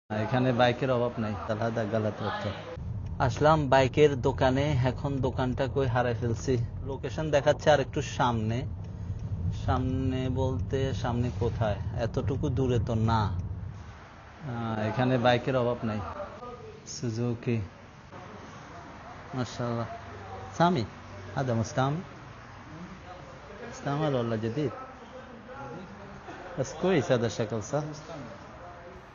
এখানে বাইকের অভাব নাই। তালহাদা গালাত রাখতে আসলাম বাইকের দোকানে। এখন দোকানটা কই হারাই ফেলছি। লোকেশন দেখাচ্ছে আর একটু সামনে। সামনে বলতে সামনে কোথায়? এতটুকু দূরে তো না। এখানে বাইকের অভাব নাই। সুজুকি মাশাআল্লাহ। سامي هذا مستعمل مستعمل ولا جديد بس كويس هذا الشكل صح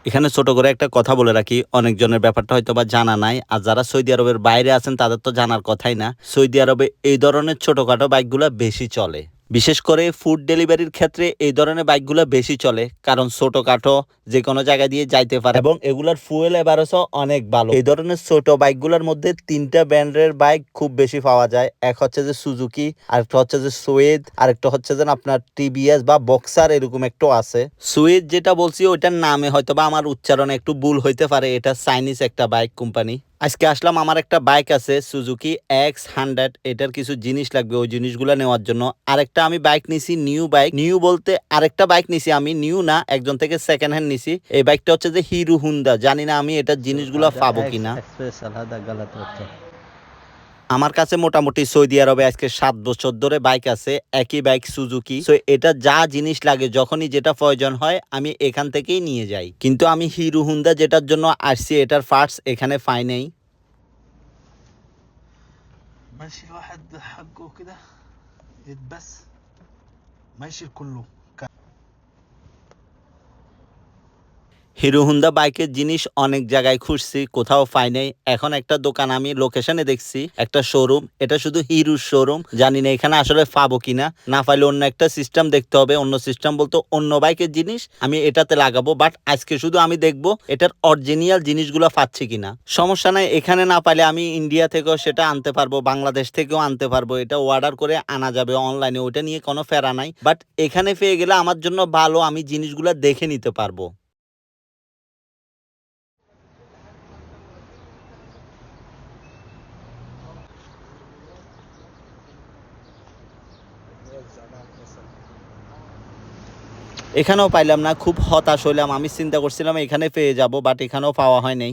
এখানে ছোট করে একটা কথা বলে রাখি, অনেকজনের ব্যাপারটা হয়তো বা জানা নাই। আর যারা সৌদি আরবের বাইরে আছেন তাদের তো জানার কথাই না। সৌদি আরবে এই ধরনের ছোটখাটো বাইকগুলো বেশি চলে। বিশেষ করে ফুড ডেলিভারির ক্ষেত্রে এই ধরনের বাইকগুলো বেশি চলে, কারণ ছোটখাটো যে কোনো জায়গা দিয়ে যাইতে পারে এবং এগুলার ফুয়েল এভারেজও অনেক ভালো। এই ধরনের ছোট বাইকগুলোর মধ্যে তিনটা ব্র্যান্ডের বাইক খুব বেশি পাওয়া যায়। এক হচ্ছে যে সুজুকি, আরেকটা হচ্ছে যে সুয়েদ, আরেকটা হচ্ছে যে আপনার টিভিএস বা বক্সার, এরকম একটু আছে। সুয়েদ যেটা বলছি ওইটার নামে হয়তো বা আমার উচ্চারণে একটু ভুল হইতে পারে। এটা চাইনিজ একটা বাইক কোম্পানি। আজকে আসলাম, আমার একটা বাইক আছে সুজুকি X100। এটার কিছু জিনিস লাগবে, ওই জিনিসগুলো নেওয়ার জন্য। আরেকটা আমি বাইক নিছি, নিউ বাইক। নিউ বলতে আরেকটা বাইক নিছি আমি, নিউ না, একজন থেকে সেকেন্ড হ্যান্ড নিছি। এই বাইকটা হচ্ছে যে হিরো হুন্ডা। জানি না আমি এটার জিনিসগুলো পাবো কিনা। एक्सप्रेस अलहदा गलत रखते আমার কাছে মোটামুটি সৌদি আরবে আজকে 7 বছর ধরে বাইক আছে, একই বাইক সুজুকি। সো এটা যা জিনিস লাগে, যখনই যেটা প্রয়োজন হয় আমি এখান থেকেই নিয়ে যাই। কিন্তু আমি হিরো হুন্ডা যেটার জন্য আসছি, এটার পার্টস এখানে পাই নাই। ماشي الواحد حقه كده يتبس ماشي كله হিরো হুন্ডা বাইকের জিনিস অনেক জায়গায় খুঁজছি, কোথাও পাই নাই। এখন একটা দোকান আমি লোকেশনে দেখছি, একটা শোরুম। এটা শুধু হিরোর শোরুম। জানি না এখানে আসলে পাবো কিনা। না পাইলে অন্য একটা সিস্টেম দেখতে হবে। অন্য সিস্টেম বলতে অন্য বাইকের জিনিস আমি এটাতে লাগাবো। বাট আজকে শুধু আমি দেখবো এটার অরিজিনাল জিনিসগুলো পাচ্ছি কিনা। সমস্যা নাই, এখানে না পাইলে আমি ইন্ডিয়া থেকেও সেটা আনতে পারবো, বাংলাদেশ থেকেও আনতে পারবো। এটা অর্ডার করে আনা যাবে অনলাইনে, ওটা নিয়ে কোনো ফেরা নাই। বাট এখানে পেয়ে গেলে আমার জন্য ভালো, আমি জিনিসগুলো দেখে নিতে পারবো। এখানেও পাইলাম না, খুব হতাশ হইলাম। আমি চিন্তা করছিলাম এখানে পেয়ে যাব, বাট এখানেও পাওয়া হয় নাই।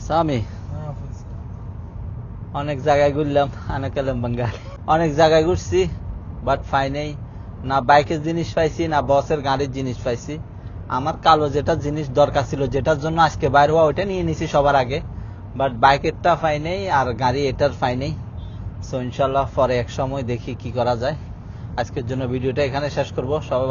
সামি অনেক জায়গায় ঘুরলাম, আনাকালাম বাঙ্গালি। অনেক জায়গায় ঘুরছি বাট পাই নাই। না বাইকের জিনিস পাইছি, না বসের গাড়ির জিনিস পাইছি। আমার কালো যেটা জিনিস দরকার ছিল, যেটার জন্য আজকে বাইর হওয়া, ওইটা নিয়ে নিছি সবার আগে। বাট বাইকেরটা পাই নাই, আর গাড়ি এটার পাই নাই। সো ইনশাল্লাহ পরে এক সময় দেখি কি করা যায়। আজকের জন্য ভিডিওটা এখানে শেষ করব। সবাই